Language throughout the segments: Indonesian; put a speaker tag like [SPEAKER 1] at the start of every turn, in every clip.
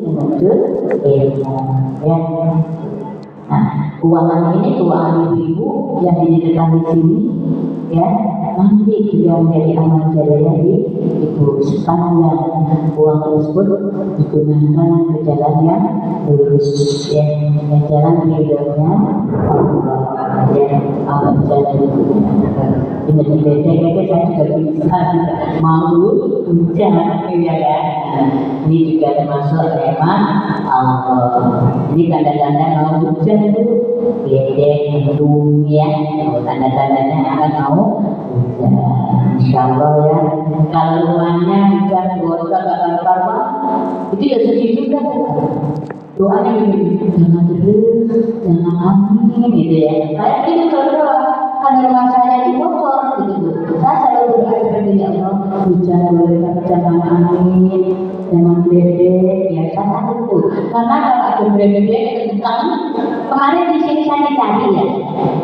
[SPEAKER 1] menuntut ilmu ya. Nah, keuangan ini keuangan ibu yang didirikan di sini ya, nanti juga menjadi amal jariah ibu sepanjang uang tersebut digunakan ke jalan yang lurus ya, jalan ridhonya Allah ya, amal jariah ini beda-beda. Saya juga bisa mau hujan ya kan. Ini juga termasuk tema Allah. Ini tanda-tanda mau hujan itu beda mendung ya, tanda-tandanya akan mau hujan. Insya Allah ya. Kalau rumahnya hujan bocor apa itu ya sedih juga. Doanya begini, jangan terus, jangan amin gitu ya. Saya ini berdoa karena rumah saya ini bocor gitu. Saya selalu berdoa seperti ya Allah, hujan boleh tapi jangan amin, jangan bedek ya. Saya takut karena kalau ada bedek tentang kemarin di sini saya dicari ya.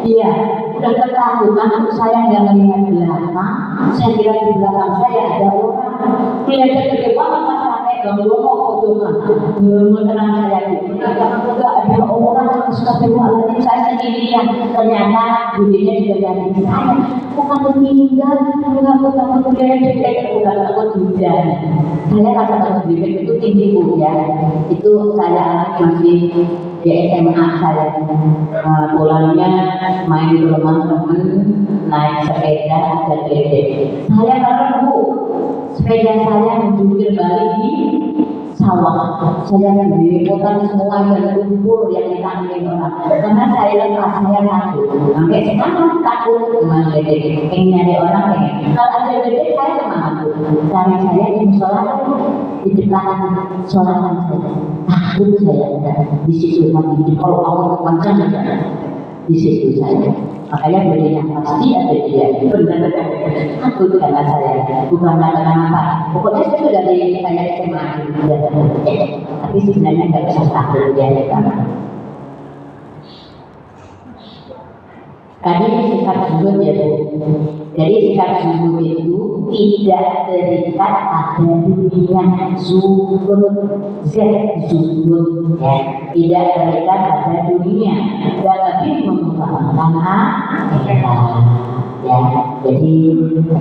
[SPEAKER 1] Iya, udah ketakutan saya nggak melihat belakang. Saya kira di belakang saya ada orang. Kelihatan gede banget masalahnya. Kamu mau cuma mengenang saya itu. Enggak ada orang astagfirullahaladzim, saya sendirian. Ternyata dirinya juga dari saya. Bukan meninggal, bukan takut bedek, bukan takut hujan. Saya rasa takut bedek itu tinggi bu ya. Itu saya masih di SMA saya. Pulangnya main di rumah teman, naik sepeda ada bedek. Saya karena bu, sepeda saya menjungkir balik di sawah. Saya direpotan semua yang kumpul yang ditangani orang. Karena saya lepas, saya takut. Sampai sekarang takut dengan bedek. Pengen nyari orang pengen. Kalau ada bedek saya kemana bu? Cari saya di musola di depan sholatan saya. Takut saya di situ nanti. Kalau Allah kepanjang di situ saya. Makanya bedanya pasti ada dia. Benar-benar takut karena saya bukan karena apa. Pokoknya saya sudah dari saya SMA tapi sebenarnya nggak bisa takut ya kan. Tadi sikap zuhud ya bu. Jadi sikap zuhud itu tidak terikat pada dunia. Zuhud ya, tidak terikat pada dunia dan lebih mengutamakan akhirat ya. Jadi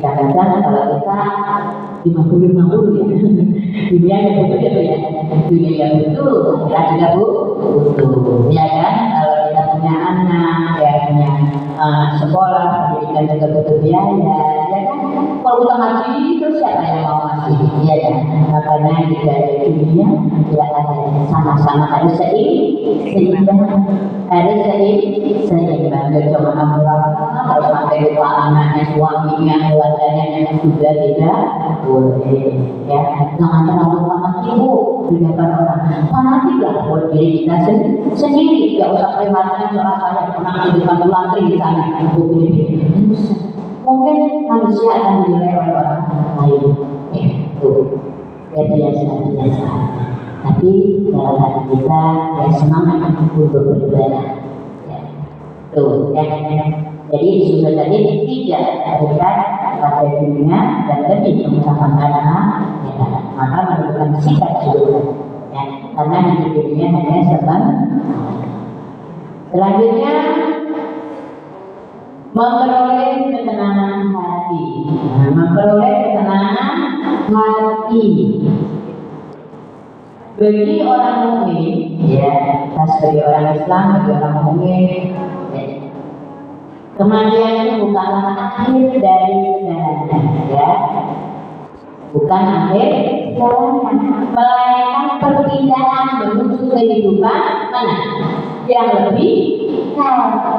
[SPEAKER 1] kadang-kadang kalau kita 50-50 ya, dunia yang betul ya, dunia yang betul akhirat juga bu butuh ya kan. Kalau kita punya anak ya, punya sekolah, pendidikan juga butuh biaya ya kan. Kalau kita mati terus siapa yang mau mati ya kan. Makanya tidak ada dunia ya, ada sama-sama harus seimbang, harus seimbang. Cuma Allah harus sampai lupa anaknya, suaminya, keluarganya juga tidak boleh ya. Jangan terlalu fanatik bu di depan orang. Fanatik lah buat diri kita sendiri. Tidak usah prihatin soal saya pernah di depan lantri di sana. Mungkin manusia akan dinilai oleh orang lain itu ya, biasa. Tapi dalam hati kita ya semangat untuk beribadah ya. Tuh ya. Jadi sudah tadi tidak terikat pada dunia dan lebih mengucapkan ya, maka menentukan sikap zuhud ya, karena di dunia hanya sebab. Selanjutnya memperoleh ketenangan hati. Nah, memperoleh ketenangan hati bagi orang mukmin ya, sebagai orang Islam, bagi orang mukmin ya, kematian itu bukanlah akhir dari segalanya ya, bukan akhir segalanya, melainkan perpindahan menuju kehidupan mana yang lebih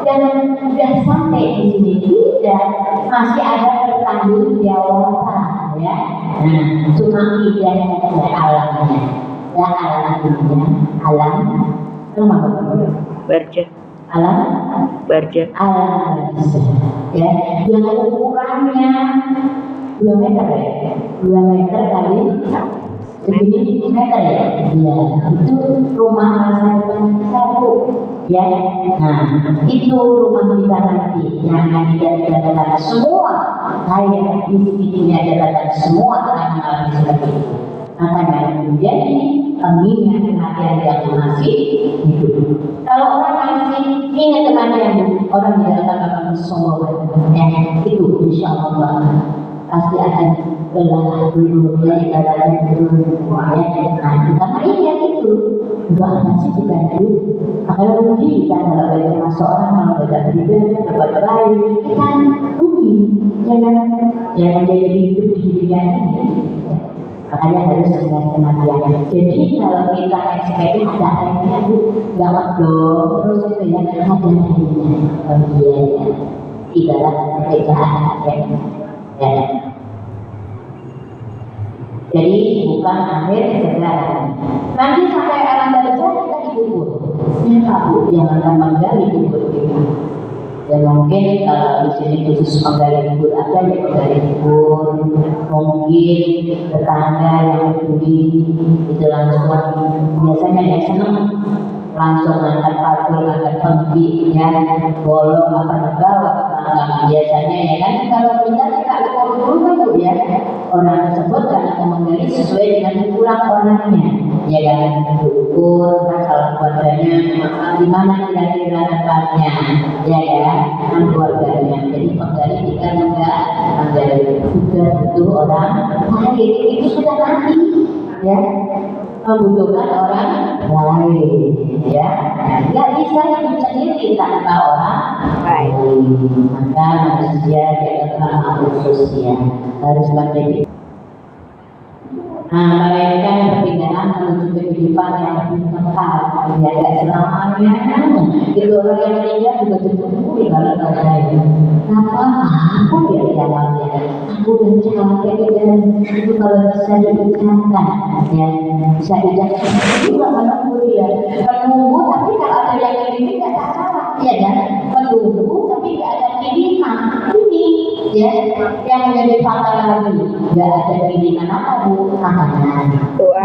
[SPEAKER 1] dan sudah sampai di sini tidak, masih ada pertanggungjawaban ya. Nah, cuma tidak ada alamnya ya, alam rumah berja alam ya, yang ukurannya 2 meter ya, 2 meter kali segini meter ya, itu rumah saya satu ya. Nah, itu rumah kita nanti yang akan dikatakan semua saya di sini ada semua akan mengalami seperti itu. Makanya menjadi mengingat kematian yang masih hidup. Kalau orang masih ingat kematian, orang tidak akan kesombongan. Itu insya Allah pasti akan lelah dulu ya, ibadahnya dulu ya. Nah, karena ingat itu doa masih dibantu. Kalau rugi kita kalau belajar seorang kalau belajar beribadah berbuat baik kita rugi, jangan jadi hidup di dunia ini. Makanya harus ingat kematian. Jadi kalau kita ekspektasi ada airnya bu, nggak ngedong terus itu ya ada airnya. Iya ya, ibarat kerjaan ya. Jadi bukan akhir segala. Nanti sampai alam barzah kita dikubur. Siapa bu yang akan menggali kubur kita? Ya mungkin di sini khusus penggali kubur ada ya, penggali kubur. Mungkin tetangga yang peduli itu langsung biasanya ya senang langsung angkat pagar, angkat penggi ya, bolong apa bawa biasanya ya kan. Kalau kita tidak kubur kan bu ya, orang tersebut karena menggali sesuai dengan ukuran orangnya ya kan, ukur masalah keluarganya di mana kira-kira tempatnya ya kan, dan keluarganya. Jadi penggali kita menggali juga butuh orang lain, itu sudah mati ya, membutuhkan orang lain ya, nggak bisa hidup sendiri tanpa orang lain. Maka manusia adalah makhluk sosial, harus mandiri. Nah, mereka perpindahan menuju kehidupan yang lebih kekal, ya tidak selamanya. Itu orang yang meninggal juga tertunggu di dalam badannya. Apa ya jalannya? Aku dan capek dan itu kalau bisa diucapkan, ya bisa diucapkan. Juga menunggu ya, menunggu tapi kalau ada yang ini tidak salah, ya kan? Menunggu tapi tidak ada kiriman. Ini ya yang menjadi fakta lagi, tidak ada kiriman apa bu? Makanannya doa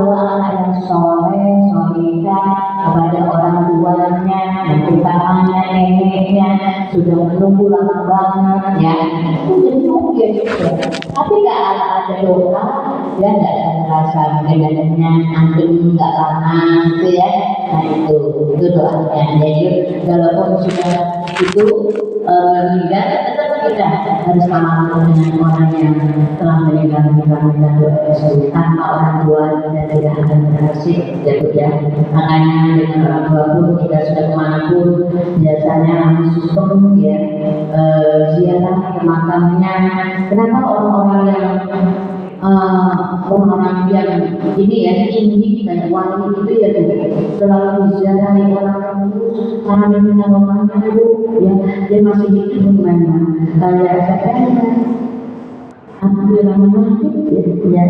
[SPEAKER 1] anak yang soleh kepada orang tuanya, utamanya neneknya sudah menunggu lama banget ya, itu jenuh ya juga. Tapi nggak ada doa ya, nggak ada rasa badannya antum nggak panas ya. Nah itu doanya. Jadi walaupun sudah itu meninggal tetap kita harus mengamalkan dengan orang yang telah meninggal tanpa orang tua kita tidak akan berhasil ya. Makanya dengan orang tua pun kita sudah kemanapun biasanya langsung ya ziarah ke makamnya. Kenapa orang-orang yang orang yang ini ya tinggi dan wali itu ya selalu diziarahi orang itu karena mengenalkannya itu ya dia masih hidup memang kayak saya alhamdulillah ya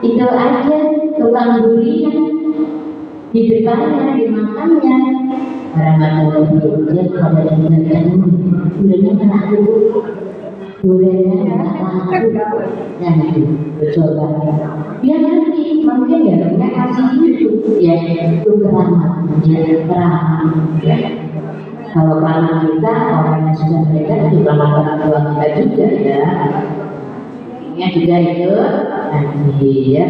[SPEAKER 1] itu aja tukang durian di depannya di makannya barang-barang itu dia kalau dengan duriannya kena duriannya dan itu betul banget. Dia nanti mungkin ya mereka kasih itu ya itu keramat ya. Kalau keramat kita orang yang sudah meninggal itu keramat orang tua kita juga ya. Ini juga itu nanti ya.